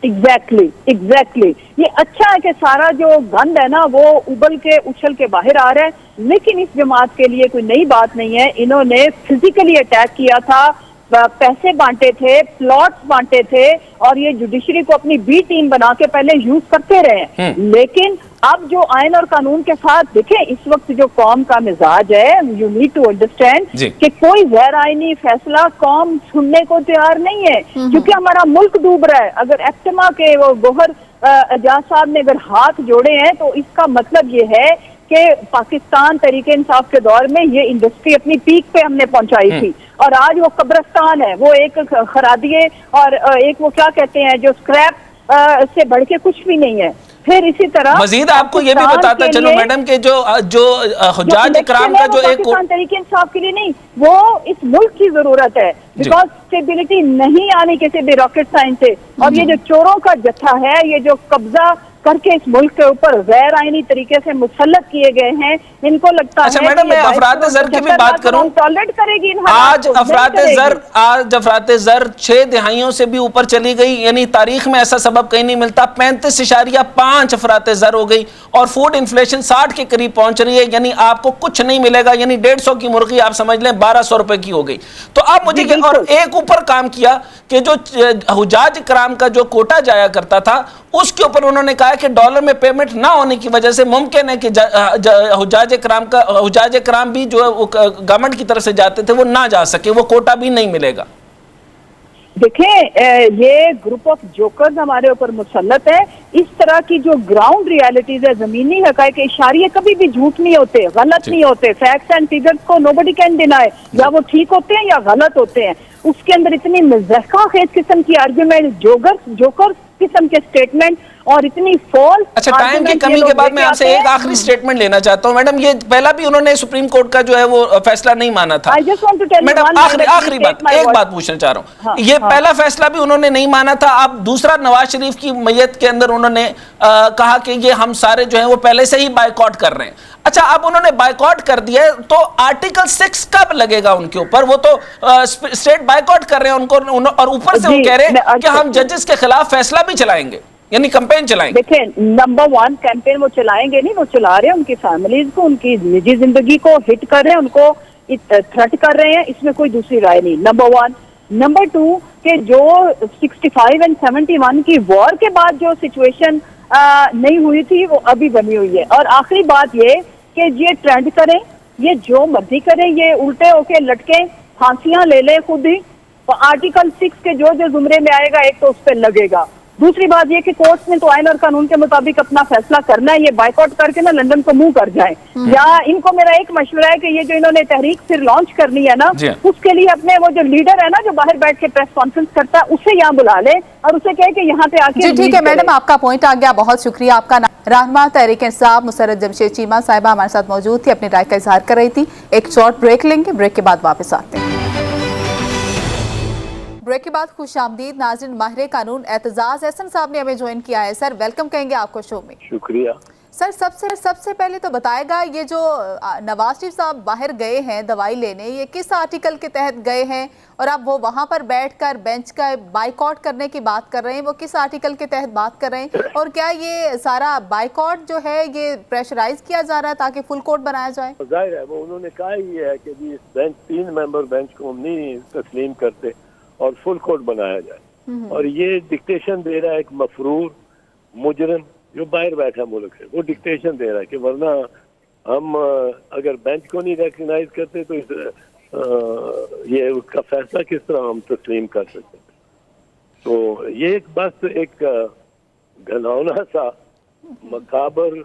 एग्जैक्टली ये अच्छा है कि सारा जो गंद है ना वो उबल के उछल के बाहर आ रहा है, लेकिन इस जमात के लिए कोई नई बात नहीं है। इन्होंने फिजिकली अटैक किया था, पैसे बांटे थे, प्लॉट्स बांटे थे, और ये जुडिशरी को अपनी बी टीम बना के पहले यूज करते रहे। लेकिन अब जो आयन और कानून के साथ देखें, इस वक्त जो कौम का मिजाज है, यू नीड टू अंडरस्टैंड कि कोई गैर आईनी फैसला कौम सुनने को तैयार नहीं है, क्योंकि हमारा मुल्क डूब रहा है। अगर एक्टिमा के वो गोहर एजाज साहब ने अगर हाथ जोड़े हैं तो इसका मतलब ये है कि पाकिस्तान तरीके इंसाफ के दौर में ये इंडस्ट्री अपनी पीक पे हमने पहुंचाई थी, और आज वो कब्रिस्तान है, वो एक खरादिए और एक वो क्या कहते हैं जो स्क्रैप से बढ़ के कुछ भी नहीं है। फिर इसी तरह मजीद आपको ये भी बताता चलो मैडम के जो हुज्जाज इकराम का जो एक तरीके इंसाफ के लिए नहीं, वो इस मुल्क की जरूरत है, बिकॉज स्टेबिलिटी नहीं आनी किसी भी रॉकेट साइंस से। और ये जो चोरों का जत्था है, ये जो कब्जा करके इस मुल्क के ऊपर गैर आईनी तरीके से मुसल्लत किए गए हैं, इनको लगता है। अच्छा मैडम, मैं अफराते ज़र की भी बात करूं, टॉलरेट करेगी आज अफराते ज़र 6 दिहाइयों से भी ऊपर चली गई, यानी तारीख में ऐसा सबब कहीं नहीं मिलता। 35.5 अफराते ज़र हो गई, और फूड इन्फ्लेशन 60 के करीब पहुंच रही है, यानी आपको कुछ नहीं मिलेगा, यानी 150 की मुर्गी आप समझ लें 1200 रुपए की हो गई। तो आप मुझे और एक ऊपर काम किया कि जो हुज्जाज इकराम का जो कोटा जाया करता था, उसके ऊपर उन्होंने कहा कि डॉलर में पेमेंट ना होने की वजह से मुमकिन है कि हुज्जाज इकराम भी जो गवर्नमेंट की तरफ से जाते थे वो ना जा सके, वो कोटा भी नहीं मिलेगा। देखें, ये ग्रुप ऑफ जोकर्स हमारे ऊपर मुसल्लत है। इस तरह की जो ग्राउंड रियलिटीज है, जमीनी हकायक के इशारे कभी भी झूठ नहीं होते, गलत नहीं होते। फैक्ट्स एंड फिगर्स को नोबडी कैन डिनाई, या वो ठीक होते हैं या गलत होते हैं। उसके अंदर इतनी मज़ाक़ा खेज किस्म की आर्ग्यूमेंट, जोकर्स किस्म के स्टेटमेंट और इतनी फॉल्स। अच्छा, टाइम की कमी के बाद मैं आपसे एक आखिरी स्टेटमेंट लेना चाहता हूं मैडम। ये पहला भी उन्होंने सुप्रीम कोर्ट का जो है वो फैसला नहीं माना था। मैडम आखिरी बात, एक बात पूछना चाह रहा हूं, ये पहला फैसला भी उन्होंने नहीं माना था। अब दूसरा, नवाज शरीफ की मैयत के अंदर उन्होंने कहा कि ये हम सारे जो है वो पहले से ही बायकॉट कर रहे हैं। अच्छा, अब उन्होंने बायकॉट कर दिया है, तो आर्टिकल 6 कब लगेगा उनके ऊपर? वो तो स्टेट बायकॉट कर रहे हैं उनको, और ऊपर से वो कह रहे हैं कि हम जजेस के खिलाफ फैसला भी चलाएंगे, यानी कैंपेन चलाएंगे। देखिए, नंबर 1 कैंपेन वो चलाएंगे नहीं, वो चला रहे हैं उनकी फैमिलीज को, उनकी निजी जिंदगी को हिट कर रहे हैं, उनको थ्रेट कर रहे हैं, इसमें कोई दूसरी राय नहीं। नंबर 1। नंबर 2 कि जो 65 और 71 की वॉर के बाद जो सिचुएशन नहीं हुई थी वो अभी बनी हुई है। और आखिरी बात ये कि ये ट्रेंड करें, ये जो मर्जी करें, ये उल्टे होके लटके, फांसियां ले लें खुद ही, तो आर्टिकल 6 के जो जुमरे में आएगा एक तो उस पर लगेगा। दूसरी बात ये कि कोर्ट ने तो आयन और कानून के मुताबिक अपना फैसला करना है, ये बायकॉट करके ना लंदन को मुंह कर जाए। या इनको मेरा एक मशवरा है कि ये जो इन्होंने तहरीक फिर लॉन्च करनी है ना, उसके लिए अपने वो जो लीडर है ना जो बाहर बैठ के प्रेस कॉन्फ्रेंस करता है, उसे यहाँ बुला ले और उसे कहे कि यहाँ पे आके। ठीक है मैडम, आपका पॉइंट आ गया, बहुत शुक्रिया आपका। रहनुमा तहरीक इंसाफ मुसर्रत जमशेद चीमा साहिबा हमारे साथ मौजूद थी, अपनी राय का इजहार कर रही थी। एक शॉर्ट ब्रेक लेंगे, ब्रेक के बाद वापस आते हैं। ब्रेक के बाद खुश आमदीद नाज़रीन। माहिर कानून एतजाज एहसन साहब ने हमें ज्वाइन किया है। सर, वेलकम कहेंगे आपको शो में। शुक्रिया सर। सबसे पहले तो बताएगा, ये जो नवाज शरीफ साहब बाहर गए हैं दवाई लेने, ये किस आर्टिकल के तहत गए हैं? और अब वो वहां पर बैठकर बेंच का बाइकआउट करने की बात कर रहे हैं, वो किस आर्टिकल के तहत बात कर रहे हैं? और क्या ये सारा बाइकआउट जो है ये प्रेशराइज किया जा रहा है ताकि फुल कोर्ट बनाया जाए? जाहिर है, वो उन्होंने कहा ही है कि जी इस बेंच 3 मेंबर बेंच को हम नहीं तस्लीम करते और फुल कोर्ट बनाया जाए। और ये डिक्टेशन दे रहा है एक मफरूर मुजरिम जो बाहर बैठा मुल्क से, वो डिक्टेशन दे रहा है कि वरना हम अगर बेंच को नहीं रिकग्नाइज करते तो ये उसका फैसला किस तरह हम तस्लीम कर सकते। तो ये बस एक घिनौना सा मकाबर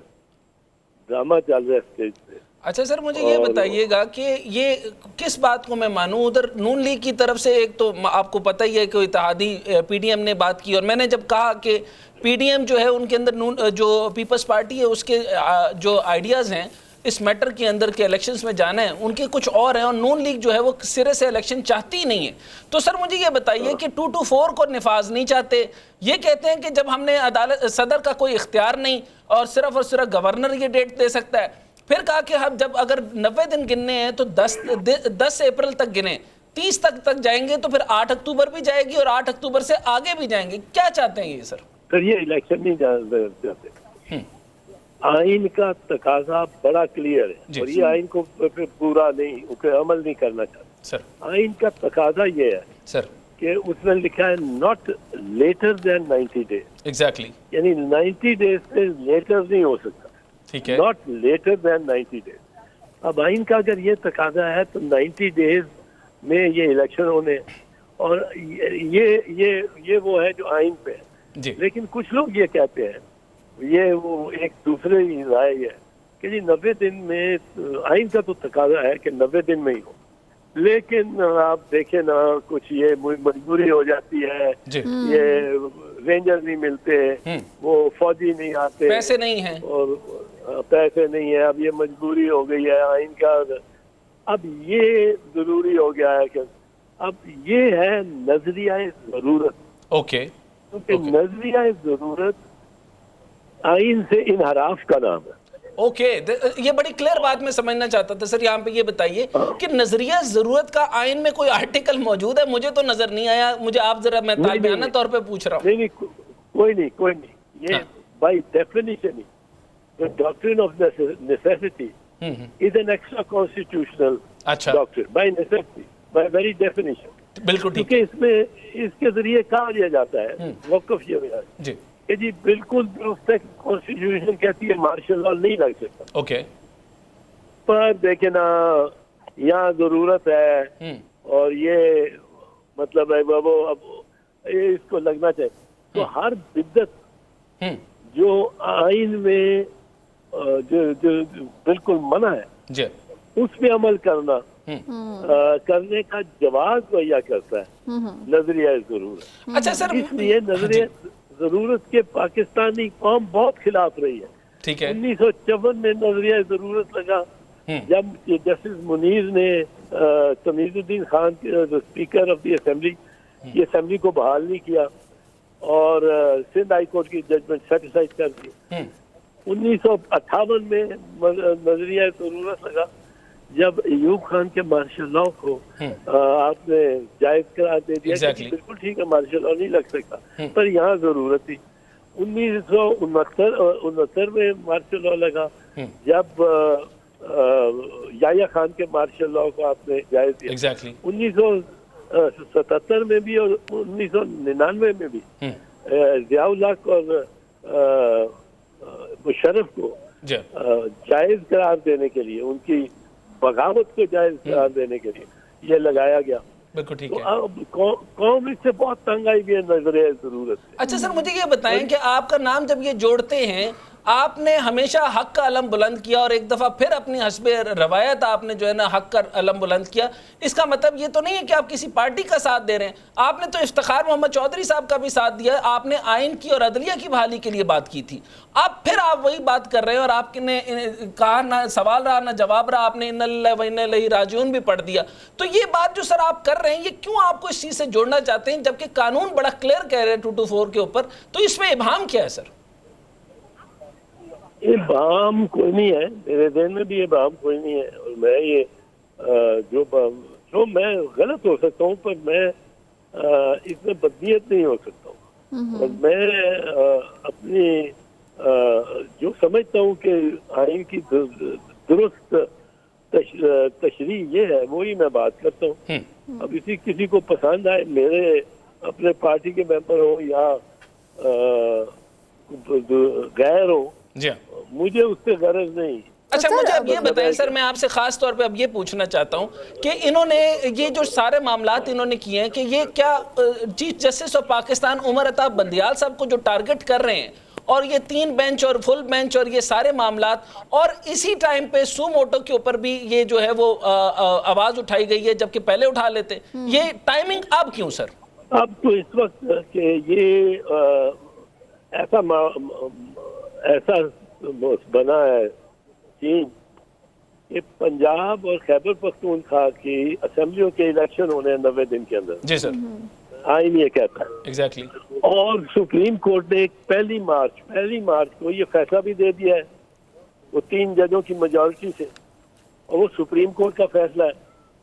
ड्रामा चल रहा है स्टेज पे। अच्छा सर, मुझे ये बताइएगा कि ये किस बात को मैं मानूं? उधर नून लीग की तरफ से एक तो आपको पता ही है कि इत्तेहादी पीडीएम ने बात की, और मैंने जब कहा कि पीडीएम जो है उनके अंदर नून जो पीपल्स पार्टी है उसके जो आइडियाज़ हैं इस मैटर के अंदर के इलेक्शंस में जाना है, उनके कुछ और हैं, और नून लीग जो है वो सिरे से इलेक्शन चाहती ही नहीं है। तो सर मुझे ये बताइए कि 224 को निफाज नहीं चाहते, ये कहते हैं कि जब हमने अदालत सदर का कोई इख्तियार नहीं और सिर्फ गवर्नर ये डेट दे सकता है। फिर कहा कि हम जब अगर 90 दिन गिनने हैं तो 10 अप्रैल तक गिने, 30 तक जाएंगे तो फिर 8 अक्टूबर भी जाएगी और 8 अक्टूबर से आगे भी जाएंगे। क्या चाहते हैं ये सर? सर ये इलेक्शन नहीं जाते, आइन का तकाजा बड़ा क्लियर है और ये आइन को फिर पूरा नहीं अमल नहीं करना चाहते सर। आइन का तकाजा ये है सर कि उसमें लिखा है not later than 90 days. Exactly. यानी 90 डेज से लेटर नहीं हो सकता, ठीक है। Not later than 90 days. अब आइन का अगर ये तकाजा है तो 90 डेज में ये इलेक्शन होने, और ये वो है जो आइन पे है जी। लेकिन कुछ लोग ये कहते हैं, ये वो एक दूसरे की राय है कि जी 90 दिन में, आइन का तो तकाजा है कि 90 दिन में ही हो, लेकिन आप देखें ना कुछ ये मजबूरी हो जाती है, ये रेंजर नहीं मिलते, वो फौजी नहीं आते, पैसे नहीं हैं और पैसे नहीं है, अब ये मजबूरी हो गई है आइन का। अब ये जरूरी हो गया है कि अब ये है नजरिया जरूरत। ओके। क्योंकि नजरिया जरूरत आइन से इनहराफ का नाम है। ओके, ये बड़ी क्लियर बात मैं समझना चाहता था सर। यहाँ पे ये बताइए कि नजरिया जरूरत का आइन में कोई आर्टिकल मौजूद है? मुझे तो नजर नहीं आया, मुझे आप जरा, मैं तालिबाना तौर पे पूछ रहा हूँ। नहीं, कोई नहीं, ये by definition he the doctrine of necessity is an extra constitutional doctrine by necessity, by very definition। बिल्कुल ठीक। क्योंकि इसमें इसके जरिए कहा दिया जाता है वक़्फ़ ये जी कि जी बिल्कुल दुरुस्त है, कॉन्स्टिट्यूशन कहती है मार्शल लॉ नहीं लग सकता। ओके। पर देखे ना यहाँ जरूरत है और ये मतलब है वो अब इसको लगना चाहिए, तो हर बिद्दत जो आइन में जो बिल्कुल मना है जी, उस पे अमल करना करने का जवाब मुहैया करता है नजरिया जरूरत। अच्छा सर, इसलिए नजरिया जरूरत के पाकिस्तानी कौम बहुत खिलाफ रही है। ठीक है। 1954 में नजरिया जरूरत लगा जब जस्टिस मुनीर ने Tamizuddin Khan speaker of the assembly की असेंबली को बहाल नहीं किया और सिंध हाई कोर्ट की जजमेंट सेटिसाइड कर दी। 1958 में नजरिया जरूरत लगा जब अयूब खान के मार्शल लॉ को आपने जायज करार दे दिया कि बिल्कुल ठीक है मार्शल लॉ नहीं लग सकता, पर यहाँ जरूरत थी। 1969 में मार्शल लॉ लगा जब याया खान के मार्शल लॉ को आपने जायज दिया। 1977 में भी और 1999 में भी जियाउल हक और मुशर्रफ को जायज करार देने के लिए, उनकी बगावत को जायज करार देने के लिए ये लगाया गया। बिल्कुल ठीक तो है। अब कौम इससे बहुत तंग आई भी है नजरिया जरूरत। अच्छा सर, मुझे ये बताएं कि आपका नाम जब ये जोड़ते हैं, आपने हमेशा हक का अलम बुलंद किया और एक दफ़ा फिर अपनी हस्बे रवायत आपने जो है ना हक का अलम बुलंद किया। इसका मतलब ये तो नहीं है कि आप किसी पार्टी का साथ दे रहे हैं। आपने तो इफ्तिखार मोहम्मद चौधरी साहब का भी साथ दिया, आपने आइन की और अदलिया की बहाली के लिए बात की थी। अब फिर आप वही बात कर रहे हैं और आपने कहा ना सवाल रहा ना जवाब रहा, आपने इन्ना लिल्लाहि व इन्ना इलैहि राजिऊन भी पढ़ दिया। तो ये बात जो सर आप कर रहे हैं, ये क्यों आपको इस चीज़ से जोड़ना चाहते हैं जबकि कानून बड़ा क्लियर कह रहे हैं 224 के ऊपर? तो इसमें इबाम क्या है सर? इबाम कोई नहीं है, मेरे ज़हन में भी इबाम कोई नहीं है। और मैं ये जो मैं गलत हो सकता हूँ पर मैं इसमें बदनीयत नहीं हो सकता हूँ। और मैं अपनी जो समझता हूँ कि आइन की दुरुस्त तशरीह ये है वही मैं बात करता हूँ। अब इसी किसी को पसंद आए, मेरे अपने पार्टी के मेंबर हो या गैर हो, मुझे उससे गरज नहीं। अच्छा मुझे अब ये बताएं सर, मैं आपसे खास तौर पे अब ये पूछना चाहता हूँ कि इन्होंने ये जो सारे मामलात इन्होंने किए हैं कि ये क्या chief justice of Pakistan Umar Ata Bandial साहब को जो टारगेट कर रहे हैं और ये 3 बेंच और फुल बेंच और ये सारे मामलात, और इसी टाइम पे सू मोटो के ऊपर भी ये जो है वो आवाज उठाई गई है जबकि पहले उठा लेते, ये टाइमिंग अब क्यों सर? अब तो इस वक्त के ये ऐसा बना है चीन कि पंजाब और खैबर पख्तूनख्वा की असेंबलियों के इलेक्शन होने हैं 90 दिन के अंदर। जी सर, आइन ये कहता है। एग्जैक्टली। और सुप्रीम कोर्ट ने पहली मार्च को ये फैसला भी दे दिया है, वो 3 जजों की मेजॉरिटी से, और वो सुप्रीम कोर्ट का फैसला है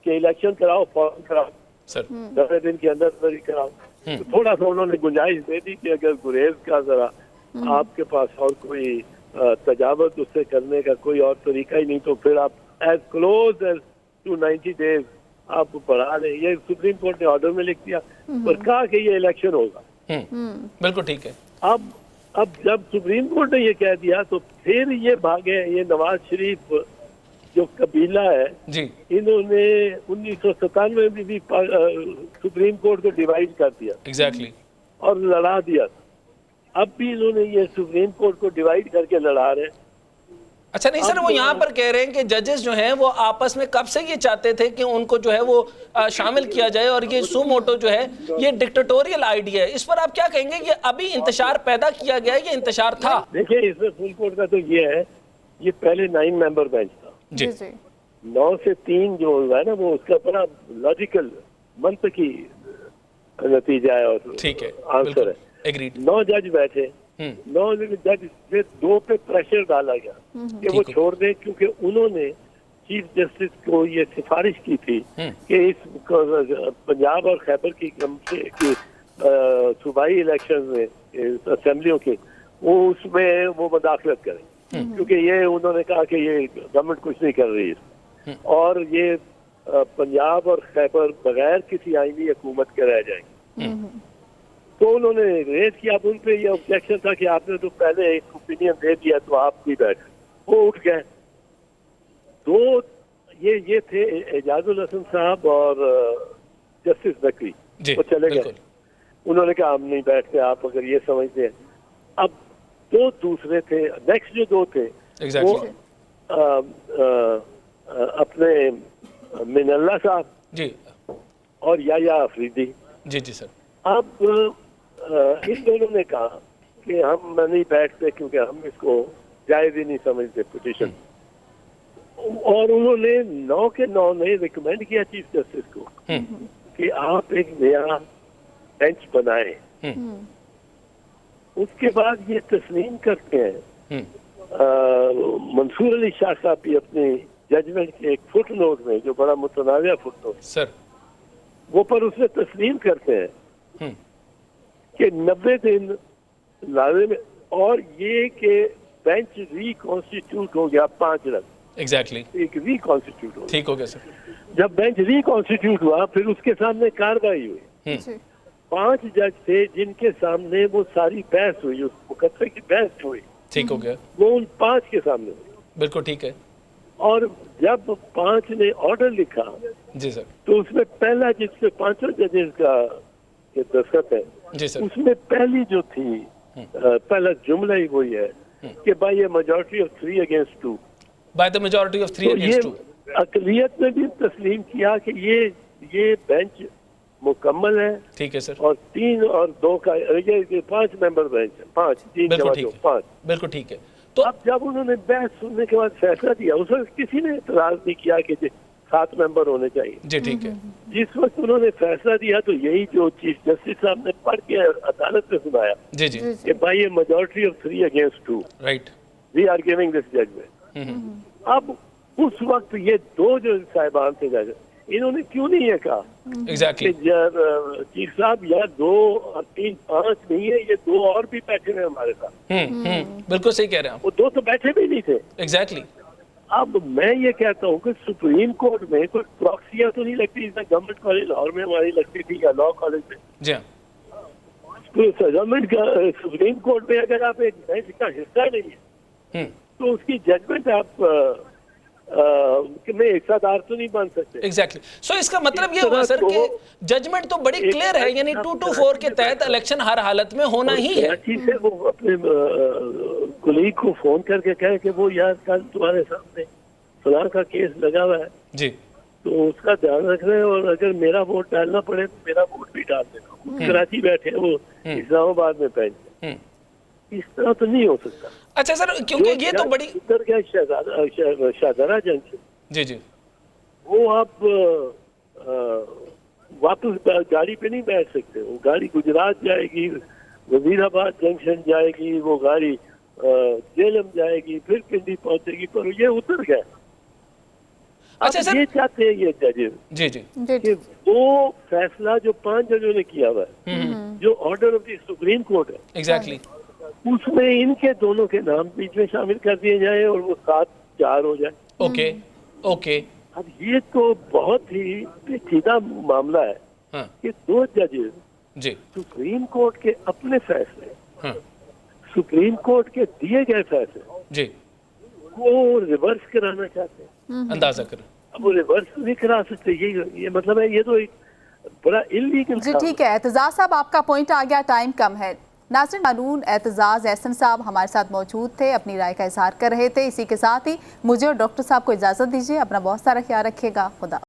कि इलेक्शन कराओ, फौरन कराओ। सर 90 दिन के अंदर अंदर ही कराओ। तो थोड़ा सा उन्होंने गुंजाइश दे दी कि अगर गुरेज का जरा आपके पास और कोई तजावत उससे करने का कोई और तरीका ही नहीं, तो फिर आप as close as to 90 days आप बढ़ा दें। ये सुप्रीम कोर्ट ने ऑर्डर में लिख दिया और कहा कि ये इलेक्शन होगा। बिल्कुल ठीक है। अब जब सुप्रीम कोर्ट ने ये कह दिया तो फिर ये भागे, ये नवाज शरीफ जो कबीला है जी इन्होंने 1997 में भी सुप्रीम कोर्ट को डिवाइड कर दिया एग्जैक्टली और लड़ा दिया। अब भी इन्होंने ये सुप्रीम कोर्ट को डिवाइड करके लड़ा रहे हैं। अच्छा नहीं सर, वो यहाँ पर कह रहे हैं कि जजेस जो हैं वो आपस में कब से ये चाहते थे कि उनको जो है वो शामिल किया जाए और ये सुमोटो जो है ये डिक्टेटोरियल आइडिया है, इस पर आप क्या कहेंगे? ये अभी इंतशार पैदा किया गया है, ये इंतशार था? देखिए इसमें फुल कोर्ट का तो ये है, ये पहले 9 मेंबर बेंच था जी 9 से 3 जो हुआ है ना वो उसका बड़ा लॉजिकल मंतकी नतीजा है और ठीक है, आंसर है। एग्रीड। 9 जज बैठे, 9 जज से 2 पे प्रेशर डाला गया कि वो छोड़ दें, क्योंकि उन्होंने चीफ जस्टिस को ये सिफारिश की थी कि इस पंजाब और खैबर की सूबाई इलेक्शन में असेंबलियों के वो उसमें वो मुदाखलत करें, क्योंकि ये उन्होंने कहा कि ये गवर्नमेंट कुछ नहीं कर रही है और ये पंजाब और खैबर बगैर किसी आईनी हुकूमत के रह जाएंगे। तो उन्होंने रेज किया, अब उन पे ये ऑब्जेक्शन था कि आपने तो पहले एक ओपिनियन दे दिया तो आप भी बैठ, वो उठ गए। तो ये थे एजाजुल हसन साहब और जस्टिस नकवी, वो चले गए। उन्होंने कहा हम नहीं बैठते आप अगर ये समझते हैं। अब 2 दूसरे थे, नेक्स्ट जो 2 थे वो अपने मिनल्ला साहब जी और याया अफरीदी जी जी सर। अब इन दोनों ने कहा कि हम नहीं बैठते क्योंकि हम इसको जायज ही नहीं समझते पिटीशन, और उन्होंने 9 के 9 ने रिकमेंड किया चीफ जस्टिस को कि आप एक नया बेंच बनाएं। उसके बाद ये तस्लीम करते हैं मंसूर अली शाह साहब भी अपने जजमेंट के एक फुट नोट में, जो बड़ा मुतनाज़ा फुट नोट सर, वो पर उसमें तस्लीम करते हैं कि 90 दिन लाजिम, और ये कि बेंच रिकॉन्स्टिट्यूट हो गया 5 रन एग्जैक्टली एक रिकॉन्स्टिट्यूट हो, ठीक हो गया सर। जब बेंच रिकॉन्स्टिट्यूट हुआ फिर उसके सामने कार्रवाई हुई। 5 जज थे जिनके सामने वो सारी बहस हुई, उस मुकदमे की बहस हुई, ठीक हो गया, वो उन 5 के सामने हुई। बिल्कुल ठीक है। और जब 5 ने ऑर्डर लिखा जी सर, तो उसमें पहला जिसपे 5 जजेस का दस्तखत है जी सर, उसमें पहली जो थी पहला जुमला ही वही है कि by majority of 3 against 2, by the majority of 3 against 2। अकलियत ने भी तस्लीम किया कि ये बेंच मुकम्मल है, ठीक है सर, और 3 और 2 का ये 5 मेंबर बेंच है, 5 3 बिल्कुल जमा ठीक 2 है, 5। बिल्कुल ठीक है। तो अब जब उन्होंने बहस सुनने के बाद फैसला दिया, उस वक्त किसी ने इतराज नहीं किया कि 7 मेंबर होने चाहिए। जी ठीक है, जिस वक्त उन्होंने फैसला दिया तो यही जो चीफ जस्टिस साहब ने पढ़ के अदालत में सुनाया जी जी कि by majority of 3 against 2 right. We are giving this judgement. अब उस वक्त ये 2 जो साहिबान थे जज, इन्होंने क्यों नहीं ये कहा एग्जैक्टली कि चीफ साहब यार 2 और 3 5 नहीं है, ये 2 और भी बैठे हैं हमारे साथ। बिल्कुल सही कह रहे हैं आप, वो 2 तो बैठे भी नहीं थे। एग्जैक्टली। अब मैं ये कहता हूँ कि सुप्रीम कोर्ट में कोई प्रॉक्सियां तो नहीं लगती, जैसे गवर्नमेंट कॉलेज लाहौर में हमारी लगती थी या लॉ कॉलेज में। जी हाँ, गवर्नमेंट का सुप्रीम कोर्ट में अगर आप एक बेंच का हिस्सा नहीं है तो उसकी जजमेंट आप में हिस्सादार तो नहीं बन सकते। एग्जैक्टली। सो इसका मतलब ये हुआ सर कि जजमेंट तो बड़ी क्लियर है, यानी 2-4 के तहत इलेक्शन हर हालत में होना ही है। से वो अपने कुलीग को फोन करके कहे कि वो यार कल तुम्हारे सामने फलां का केस लगा हुआ है जी, तो उसका ध्यान रख रहे हैं, और अगर मेरा वोट डालना पड़े तो मेरा वोट भी डाल देना। कराची बैठे वो इस्लामाबाद में पहुंचे, इस तरह तो नहीं हो सकता। अच्छा सर, क्योंकि ये तो बड़ी उतर गया शाहजरा जंक्शन, जी जी, वो आप वापस गाड़ी पे नहीं बैठ सकते। वो गाड़ी गुजरात जाएगी, वजीराबाद जंक्शन जाएगी, वो गाड़ी जेलम जाएगी, फिर पिंडी पहुंचेगी, पर ये उतर गया। अच्छा अब सर, ये चाहते हैं ये जजेस जी जी, जी कि वो फैसला जो 5 जजों ने किया हुआ है, जो order of the supreme court है, एग्जैक्टली, उसमें इनके दोनों के नाम बीच में शामिल कर दिए जाए और वो 7-4 हो जाए। ओके ओके, अब ये तो बहुत ही पेचीदा मामला है हाँ कि 2 जजेस जी, सुप्रीम कोर्ट के अपने फैसले, हाँ सुप्रीम कोर्ट के दिए गए फैसले जी, को रिवर्स कराना चाहते हैं। अंदाजा करें। अब वो रिवर्स नहीं करा सकते, ये मतलब है, ये तो एक बड़ा इलीगल। जी ठीक है एतजाज साहब, आपका पॉइंट आ गया, टाइम कम है। नाज़रीन, कानून एतजाज एहसन साहब हमारे साथ मौजूद थे, अपनी राय का इजहार कर रहे थे। इसी के साथ ही मुझे और डॉक्टर साहब को इजाज़त दीजिए। अपना बहुत सारा ख्याल रखिएगा। खुदा